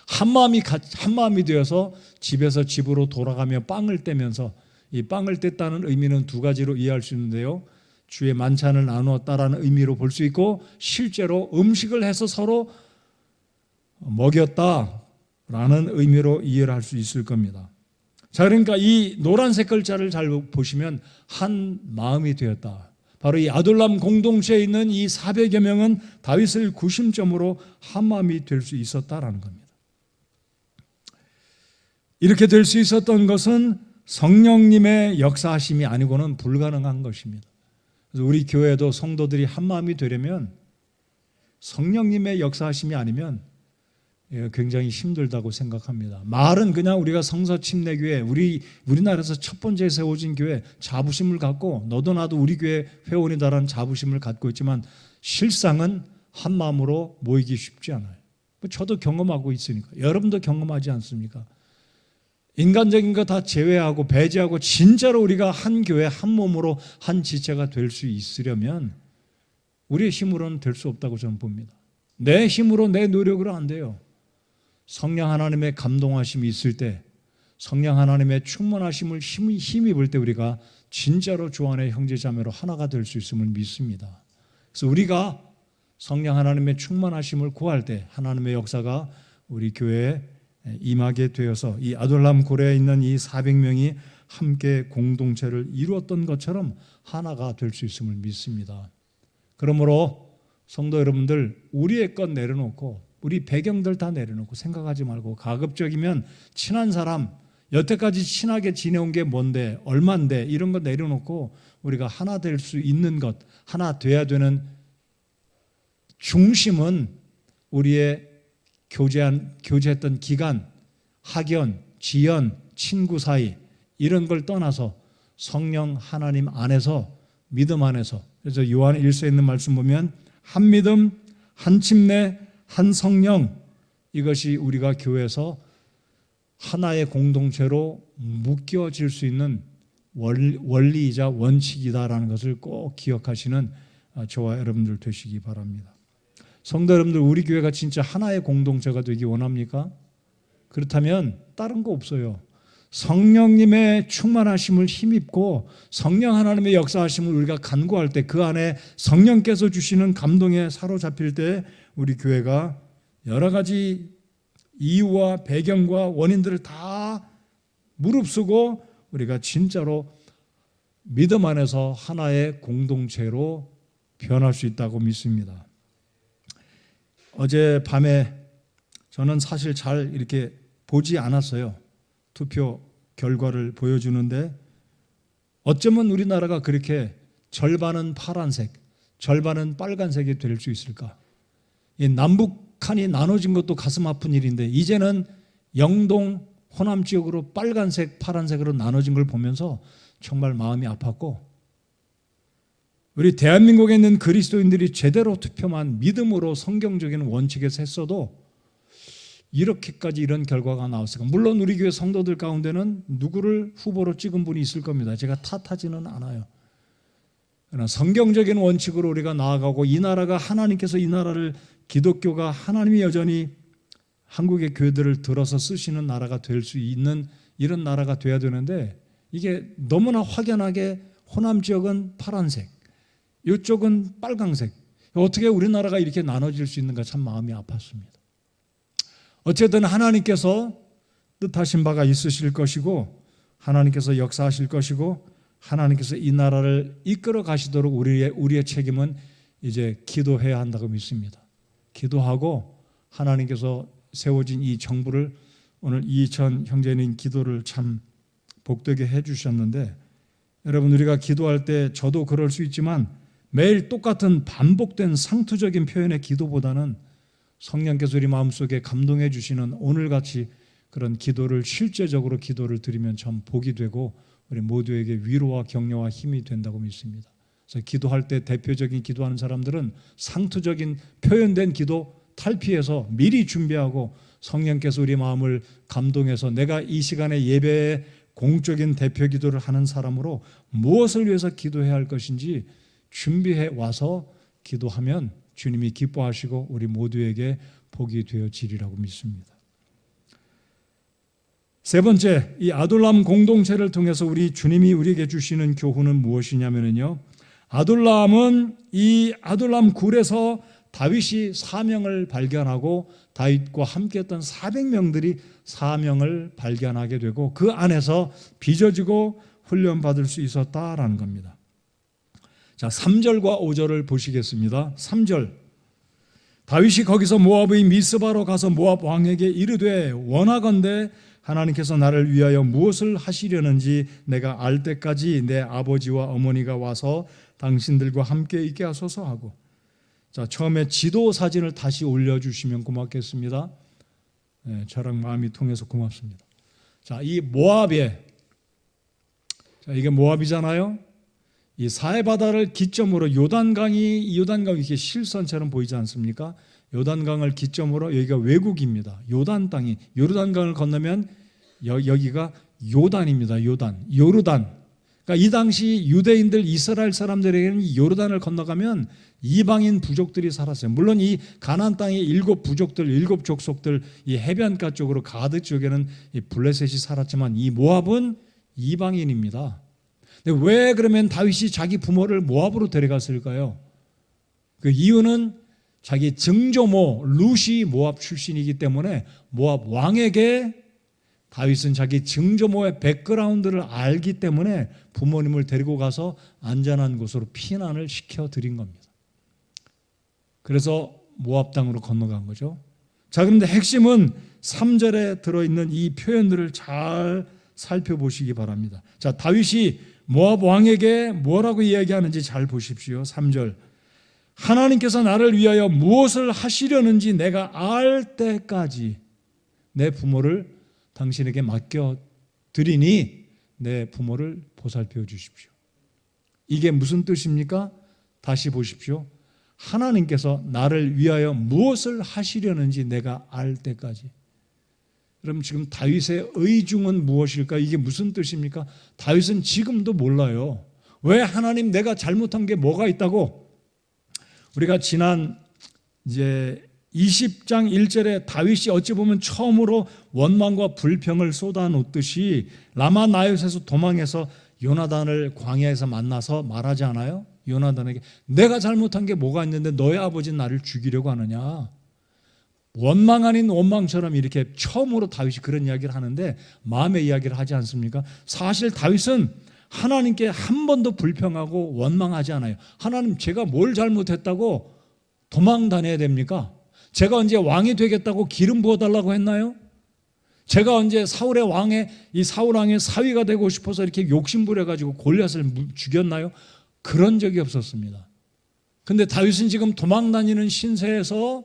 한 마음이 되어서 집에서 집으로 돌아가며 빵을 떼면서, 이 빵을 뗐다는 의미는 두 가지로 이해할 수 있는데요. 주의 만찬을 나누었다라는 의미로 볼 수 있고, 실제로 음식을 해서 서로 먹였다라는 의미로 이해를 할 수 있을 겁니다. 자, 그러니까 이 노란색 글자를 잘 보시면 한 마음이 되었다. 바로 이 아둘람 공동체에 있는 이 400여 명은 다윗을 구심점으로 한 마음이 될 수 있었다라는 겁니다. 이렇게 될 수 있었던 것은 성령님의 역사하심이 아니고는 불가능한 것입니다. 그래서 우리 교회도 성도들이 한 마음이 되려면 성령님의 역사하심이 아니면 굉장히 힘들다고 생각합니다. 말은 그냥 우리가 성서침례교회, 우리나라에서 첫 번째 세워진 교회, 자부심을 갖고 너도 나도 우리 교회 회원이다라는 자부심을 갖고 있지만 실상은 한 마음으로 모이기 쉽지 않아요. 저도 경험하고 있으니까. 여러분도 경험하지 않습니까? 인간적인 거 다 제외하고 배제하고 진짜로 우리가 한 교회, 한 몸으로 한 지체가 될 수 있으려면 우리의 힘으로는 될 수 없다고 저는 봅니다. 내 힘으로, 내 노력으로 안 돼요. 성령 하나님의 감동하심이 있을 때, 성령 하나님의 충만하심을 힘입을 때 우리가 진짜로 주 안의 형제자매로 하나가 될 수 있음을 믿습니다. 그래서 우리가 성령 하나님의 충만하심을 구할 때 하나님의 역사가 우리 교회에 임하게 되어서 이 아둘람 고래에 있는 이 400명이 함께 공동체를 이루었던 것처럼 하나가 될 수 있음을 믿습니다. 그러므로 성도 여러분들, 우리의 것 내려놓고 우리 배경들 다 내려놓고 생각하지 말고 가급적이면 친한 사람, 여태까지 친하게 지내온 게 뭔데, 얼만데 이런 거 내려놓고 우리가 하나 될 수 있는 것, 하나 돼야 되는 중심은 우리의 교제했던 기간, 학연, 지연, 친구 사이 이런 걸 떠나서 성령 하나님 안에서, 믿음 안에서. 그래서 요한 1서에 있는 말씀 보면 한 믿음, 한 침례, 한 성령, 이것이 우리가 교회에서 하나의 공동체로 묶여질 수 있는 원리이자 원칙이다라는 것을 꼭 기억하시는 저와 여러분들 되시기 바랍니다. 성도 여러분들, 우리 교회가 진짜 하나의 공동체가 되기 원합니까? 그렇다면 다른 거 없어요. 성령님의 충만하심을 힘입고 성령 하나님의 역사하심을 우리가 간구할 때, 그 안에 성령께서 주시는 감동에 사로잡힐 때 우리 교회가 여러 가지 이유와 배경과 원인들을 다 무릅쓰고 우리가 진짜로 믿음 안에서 하나의 공동체로 변할 수 있다고 믿습니다. 어제 밤에 저는 사실 잘 이렇게 보지 않았어요. 투표 결과를 보여주는데 어쩌면 우리나라가 그렇게 절반은 파란색, 절반은 빨간색이 될 수 있을까? 이 남북한이 나눠진 것도 가슴 아픈 일인데 이제는 영동, 호남 지역으로 빨간색, 파란색으로 나눠진 걸 보면서 정말 마음이 아팠고, 우리 대한민국에 있는 그리스도인들이 제대로 투표만 믿음으로 성경적인 원칙에서 했어도 이렇게까지 이런 결과가 나왔을까? 물론 우리 교회 성도들 가운데는 누구를 후보로 찍은 분이 있을 겁니다. 제가 탓하지는 않아요. 그러나 성경적인 원칙으로 우리가 나아가고 이 나라가 하나님께서 이 나라를, 기독교가 하나님이 여전히 한국의 교회들을 들어서 쓰시는 나라가 될 수 있는 이런 나라가 돼야 되는데, 이게 너무나 확연하게 호남 지역은 파란색, 이쪽은 빨강색, 어떻게 우리나라가 이렇게 나눠질 수 있는가 참 마음이 아팠습니다. 어쨌든 하나님께서 뜻하신 바가 있으실 것이고 하나님께서 역사하실 것이고 하나님께서 이 나라를 이끌어 가시도록 우리의 책임은 이제 기도해야 한다고 믿습니다. 기도하고 하나님께서 세워진 이 정부를, 오늘 이천 형제님 기도를 참 복되게 해주셨는데, 여러분 우리가 기도할 때 저도 그럴 수 있지만 매일 똑같은 반복된 상투적인 표현의 기도보다는 성령께서 우리 마음속에 감동해 주시는 오늘같이 그런 기도를, 실제적으로 기도를 드리면 참 복이 되고 우리 모두에게 위로와 격려와 힘이 된다고 믿습니다. 그래서 기도할 때 대표적인 기도하는 사람들은 상투적인 표현된 기도 탈피해서 미리 준비하고 성령께서 우리 마음을 감동해서 내가 이 시간에 예배에 공적인 대표 기도를 하는 사람으로 무엇을 위해서 기도해야 할 것인지 준비해 와서 기도하면 주님이 기뻐하시고 우리 모두에게 복이 되어지리라고 믿습니다. 세 번째, 이 아둘람 공동체를 통해서 우리 주님이 우리에게 주시는 교훈은 무엇이냐면요, 아둘람은 이 아둘람 굴에서 다윗이 사명을 발견하고 다윗과 함께했던 400명들이 사명을 발견하게 되고 그 안에서 빚어지고 훈련받을 수 있었다라는 겁니다. 자, 3절과 5절을 보시겠습니다. 3절, 다윗이 거기서 모압의 미스바로 가서 모압 왕에게 이르되 원하건대 하나님께서 나를 위하여 무엇을 하시려는지 내가 알 때까지 내 아버지와 어머니가 와서 당신들과 함께 있게 하소서 하고. 자, 처음에 지도 사진을 다시 올려주시면 고맙겠습니다. 네, 저랑 마음이 통해서 고맙습니다. 자, 이 모압에, 자, 이게 모압이잖아요. 이 사해바다를 기점으로 요단강이 이렇게 실선처럼 보이지 않습니까? 요단강을 기점으로 여기가 외국입니다. 요단 땅이, 요르단강을 건너면 여기가 요단입니다. 요르단. 그러니까 이 당시 유대인들, 이스라엘 사람들에게는 이 요르단을 건너가면 이방인 부족들이 살았어요. 물론 이 가나안 땅의 7 족속들 이 해변가 쪽으로 가드 쪽에는 이 블레셋이 살았지만 이 모압은 이방인입니다. 근데 왜 그러면 다윗이 자기 부모를 모압으로 데려갔을까요? 그 이유는 자기 증조모 룻이 모압 출신이기 때문에 모압 왕에게 다윗은 자기 증조모의 백그라운드를 알기 때문에 부모님을 데리고 가서 안전한 곳으로 피난을 시켜드린 겁니다. 그래서 모압 땅으로 건너간 거죠. 자, 그런데 핵심은 3절에 들어있는 이 표현들을 잘 살펴보시기 바랍니다. 자, 다윗이 모압 왕에게 뭐라고 이야기하는지 잘 보십시오. 3절, 하나님께서 나를 위하여 무엇을 하시려는지 내가 알 때까지 내 부모를 당신에게 맡겨드리니 내 부모를 보살펴 주십시오. 이게 무슨 뜻입니까? 다시 보십시오. 하나님께서 나를 위하여 무엇을 하시려는지 내가 알 때까지. 그럼 지금 다윗의 의중은 무엇일까? 이게 무슨 뜻입니까? 다윗은 지금도 몰라요. 왜 하나님 내가 잘못한 게 뭐가 있다고? 우리가 지난 이제 20장 1절에 다윗이 어찌 보면 처음으로 원망과 불평을 쏟아놓듯이 라마 나옳에서 도망해서 요나단을 광야에서 만나서 말하지 않아요? 요나단에게 내가 잘못한 게 뭐가 있는데 너의 아버지는 나를 죽이려고 하느냐? 원망 아닌 원망처럼 이렇게 처음으로 다윗이 그런 이야기를 하는데 마음의 이야기를 하지 않습니까? 사실 다윗은 하나님께 한 번도 불평하고 원망하지 않아요. 하나님, 제가 뭘 잘못했다고 도망 다녀야 됩니까? 제가 언제 왕이 되겠다고 기름 부어달라고 했나요? 제가 언제 사울 왕의 사위가 되고 싶어서 이렇게 욕심부려가지고 골리앗을 죽였나요? 그런 적이 없었습니다. 근데 다윗은 지금 도망 다니는 신세에서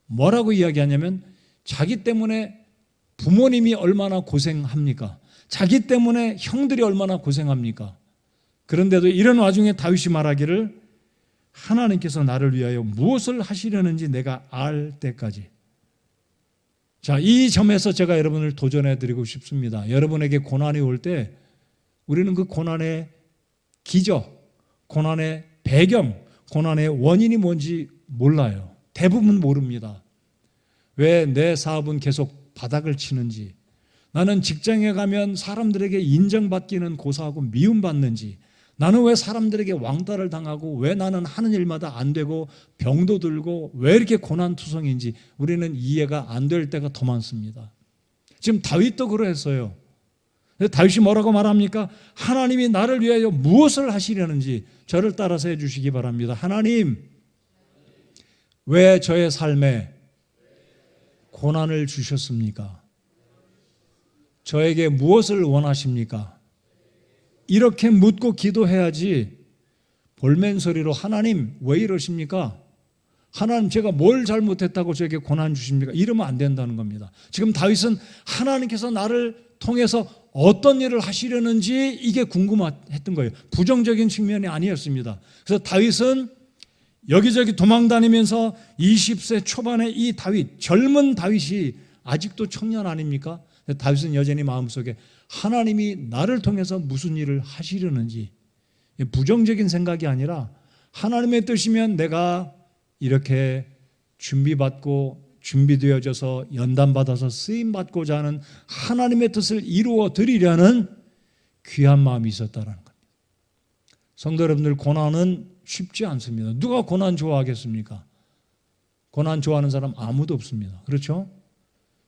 뭐라고 이야기하냐면 자기 때문에 부모님이 얼마나 고생합니까? 자기 때문에 형들이 얼마나 고생합니까? 그런데도 이런 와중에 다윗이 말하기를 하나님께서 나를 위하여 무엇을 하시려는지 내가 알 때까지. 자, 이 점에서 제가 여러분을 도전해 드리고 싶습니다. 여러분에게 고난이 올 때 우리는 그 고난의 기적, 고난의 배경, 고난의 원인이 뭔지 몰라요. 대부분 모릅니다. 왜 내 사업은 계속 바닥을 치는지, 나는 직장에 가면 사람들에게 인정받기는 고사하고 미움받는지, 나는 왜 사람들에게 왕따를 당하고 왜 나는 하는 일마다 안 되고 병도 들고 왜 이렇게 고난투성인지 우리는 이해가 안 될 때가 더 많습니다. 지금 다윗도 그러했어요. 다윗이 뭐라고 말합니까? 하나님이 나를 위하여 무엇을 하시려는지 저를 따라서 해주시기 바랍니다. 하나님, 왜 저의 삶에 고난을 주셨습니까? 저에게 무엇을 원하십니까? 이렇게 묻고 기도해야지 볼멘 소리로 하나님 왜 이러십니까? 하나님 제가 뭘 잘못했다고 저에게 고난 주십니까? 이러면 안 된다는 겁니다. 지금 다윗은 하나님께서 나를 통해서 어떤 일을 하시려는지 이게 궁금했던 거예요. 부정적인 측면이 아니었습니다. 그래서 다윗은 여기저기 도망다니면서 20세 초반의 이 다윗, 젊은 다윗이 아직도 청년 아닙니까? 다윗은 여전히 마음속에 하나님이 나를 통해서 무슨 일을 하시려는지, 부정적인 생각이 아니라 하나님의 뜻이면 내가 이렇게 준비되어져서 연단받아서 쓰임받고자 하는 하나님의 뜻을 이루어 드리려는 귀한 마음이 있었다는 겁니다. 성도 여러분들, 고난은 쉽지 않습니다. 누가 고난 좋아하겠습니까? 고난 좋아하는 사람 아무도 없습니다. 그렇죠?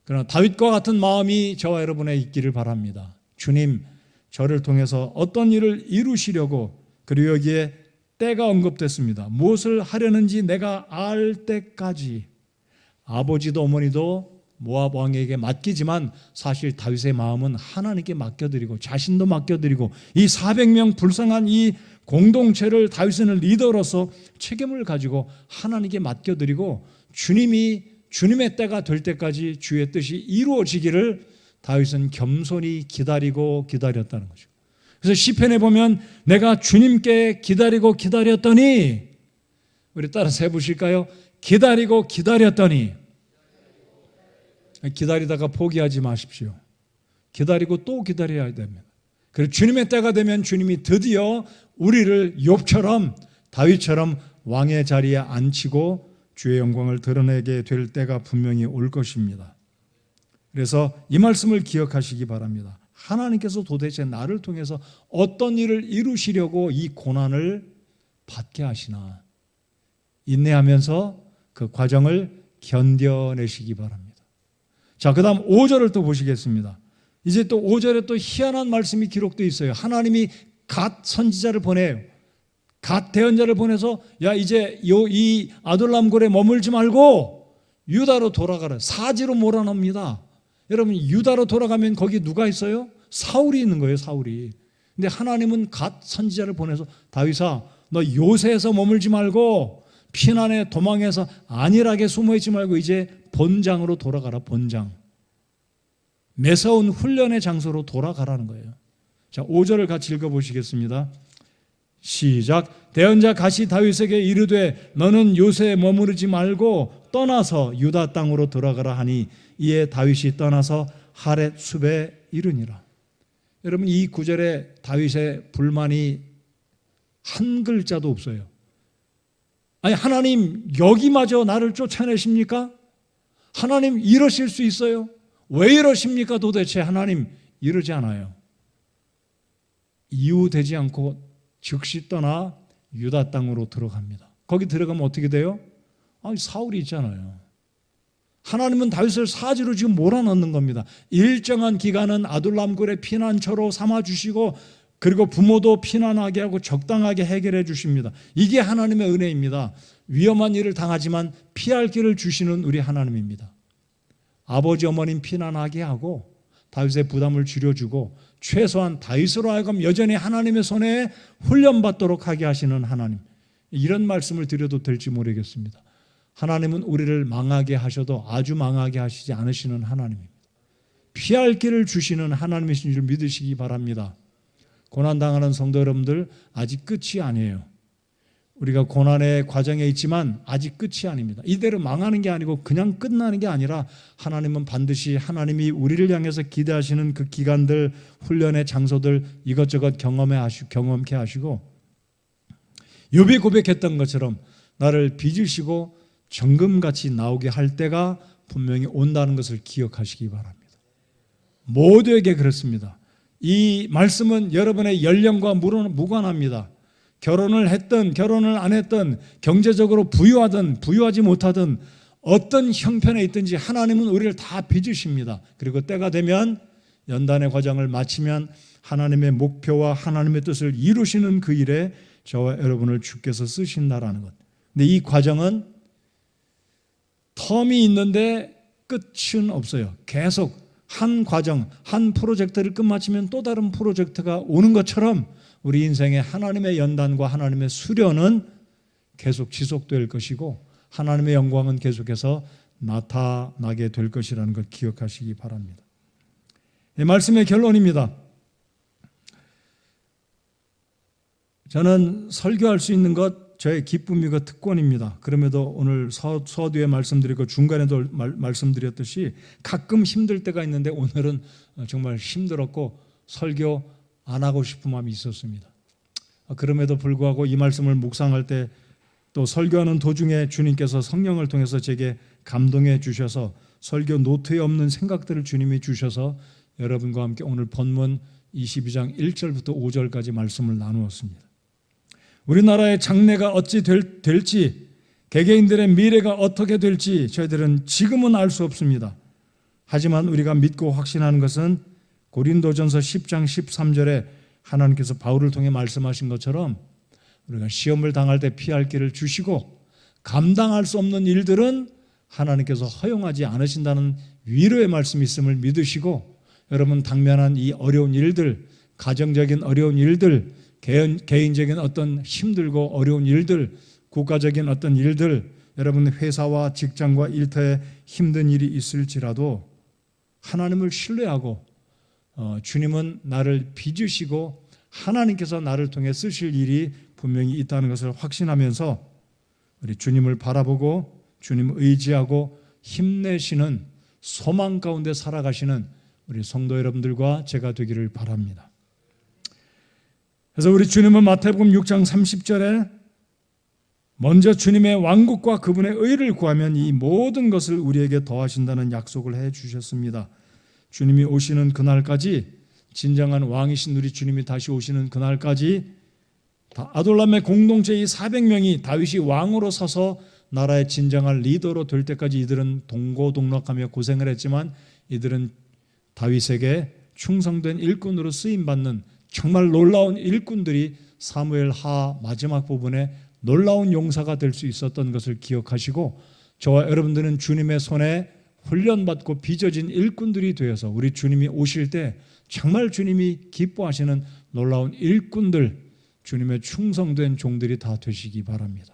그러나 다윗과 같은 마음이 저와 여러분에 있기를 바랍니다. 주님, 저를 통해서 어떤 일을 이루시려고, 그리고 여기에 때가 언급됐습니다. 무엇을 하려는지 내가 알 때까지. 아버지도 어머니도 모압 왕에게 맡기지만 사실 다윗의 마음은 하나님께 맡겨드리고 자신도 맡겨드리고 이 400명 불쌍한 이 공동체를 다윗은 리더로서 책임을 가지고 하나님께 맡겨드리고 주님의 때가 될 때까지 주의 뜻이 이루어지기를 다윗은 겸손히 기다렸다는 거죠. 그래서 시편에 보면 내가 주님께 기다렸더니, 우리 따라서 해보실까요? 기다렸더니. 기다리다가 포기하지 마십시오. 기다리고 또 기다려야 됩니다. 그리고 주님의 때가 되면 주님이 드디어 우리를 욥처럼 다윗처럼 왕의 자리에 앉히고 주의 영광을 드러내게 될 때가 분명히 올 것입니다. 그래서 이 말씀을 기억하시기 바랍니다. 하나님께서 도대체 나를 통해서 어떤 일을 이루시려고 이 고난을 받게 하시나, 인내하면서 그 과정을 견뎌내시기 바랍니다. 자, 그 다음 5절을 또 보시겠습니다. 이제 또 5절에 또 희한한 말씀이 기록되어 있어요. 하나님이 갓 선지자를 보내요. 갓 대언자를 보내서 야, 이제 이 아둘람 굴에 머물지 말고 유다로 돌아가라. 사지로 몰아넣습니다. 여러분, 유다로 돌아가면 거기 누가 있어요? 사울이 있는 거예요, 사울이. 근데 하나님은 갓 선지자를 보내서 다윗아, 너 요새에서 머물지 말고 피난에 도망해서 안일하게 숨어있지 말고 이제 본장으로 돌아가라. 본장. 매서운 훈련의 장소로 돌아가라는 거예요. 자, 5절을 같이 읽어보시겠습니다. 시작. 대언자 갓이 다윗에게 이르되 너는 요새에 머무르지 말고 떠나서 유다 땅으로 돌아가라 하니 이에 다윗이 떠나서 하렛 숲에 이르니라. 여러분, 이 구절에 다윗의 불만이 한 글자도 없어요. 아니, 하나님 여기마저 나를 쫓아내십니까? 하나님 이러실 수 있어요? 왜 이러십니까? 도대체 하나님 이러지 않아요. 이유되지 않고 즉시 떠나 유다 땅으로 들어갑니다. 거기 들어가면 어떻게 돼요? 아니, 사울이 있잖아요. 하나님은 다윗을 사지로 지금 몰아넣는 겁니다. 일정한 기간은 아둘람굴의 피난처로 삼아주시고 그리고 부모도 피난하게 하고 적당하게 해결해 주십니다. 이게 하나님의 은혜입니다. 위험한 일을 당하지만 피할 길을 주시는 우리 하나님입니다. 아버지 어머님 피난하게 하고 다윗의 부담을 줄여주고 최소한 다윗으로 하여금 여전히 하나님의 손에 훈련받도록 하게 하시는 하나님. 이런 말씀을 드려도 될지 모르겠습니다. 하나님은 우리를 망하게 하셔도 아주 망하게 하시지 않으시는 하나님입니다. 피할 길을 주시는 하나님이신 줄 믿으시기 바랍니다. 고난당하는 성도 여러분들, 아직 끝이 아니에요. 우리가 고난의 과정에 있지만 아직 끝이 아닙니다. 이대로 망하는 게 아니고 그냥 끝나는 게 아니라 하나님은 반드시 하나님이 우리를 향해서 기대하시는 그 기간들, 훈련의 장소들 이것저것 경험케 하시고 욥이 고백했던 것처럼 나를 빚으시고 정금같이 나오게 할 때가 분명히 온다는 것을 기억하시기 바랍니다. 모두에게 그렇습니다. 이 말씀은 여러분의 연령과 무관합니다. 결혼을 했든 결혼을 안 했든 경제적으로 부유하든 부유하지 못하든 어떤 형편에 있든지 하나님은 우리를 다 빚으십니다. 그리고 때가 되면 연단의 과정을 마치면 하나님의 목표와 하나님의 뜻을 이루시는 그 일에 저와 여러분을 주께서 쓰신다라는 것. 근데 이 과정은 텀이 있는데 끝은 없어요. 계속 한 과정, 한 프로젝트를 끝마치면 또 다른 프로젝트가 오는 것처럼 우리 인생의 하나님의 연단과 하나님의 수련은 계속 지속될 것이고 하나님의 영광은 계속해서 나타나게 될 것이라는 걸 기억하시기 바랍니다. 이 말씀의 결론입니다. 저는 설교할 수 있는 것 저의 기쁨이고 특권입니다. 그럼에도 오늘 서두에 말씀드리고 중간에도 말씀드렸듯이 가끔 힘들 때가 있는데 오늘은 정말 힘들었고 설교 안 하고 싶은 마음이 있었습니다. 그럼에도 불구하고 이 말씀을 묵상할 때 또 설교하는 도중에 주님께서 성령을 통해서 제게 감동해 주셔서 설교 노트에 없는 생각들을 주님이 주셔서 여러분과 함께 오늘 본문 22장 1절부터 5절까지 말씀을 나누었습니다. 우리나라의 장래가 어찌 될지 개개인들의 미래가 어떻게 될지 저희들은 지금은 알 수 없습니다. 하지만 우리가 믿고 확신하는 것은 고린도전서 10장 13절에 하나님께서 바울을 통해 말씀하신 것처럼 우리가 시험을 당할 때 피할 길을 주시고 감당할 수 없는 일들은 하나님께서 허용하지 않으신다는 위로의 말씀이 있음을 믿으시고, 여러분 당면한 이 어려운 일들, 가정적인 어려운 일들, 개인적인 어떤 힘들고 어려운 일들, 국가적인 어떤 일들, 여러분 회사와 직장과 일터에 힘든 일이 있을지라도 하나님을 신뢰하고 주님은 나를 빚으시고 하나님께서 나를 통해 쓰실 일이 분명히 있다는 것을 확신하면서 우리 주님을 바라보고 주님을 의지하고 힘내시는 소망 가운데 살아가시는 우리 성도 여러분들과 제가 되기를 바랍니다. 그래서 우리 주님은 마태복음 6장 30절에 먼저 주님의 왕국과 그분의 의를 구하면 이 모든 것을 우리에게 더하신다는 약속을 해 주셨습니다. 주님이 오시는 그날까지, 진정한 왕이신 우리 주님이 다시 오시는 그날까지 아둘람의 공동체 이 400명이 다윗이 왕으로 서서 나라의 진정한 리더로 될 때까지 이들은 동고동락하며 고생을 했지만 이들은 다윗에게 충성된 일꾼으로 쓰임받는 정말 놀라운 일꾼들이 사무엘 하 마지막 부분에 놀라운 용사가 될 수 있었던 것을 기억하시고, 저와 여러분들은 주님의 손에 훈련받고 빚어진 일꾼들이 되어서 우리 주님이 오실 때 정말 주님이 기뻐하시는 놀라운 일꾼들, 주님의 충성된 종들이 다 되시기 바랍니다.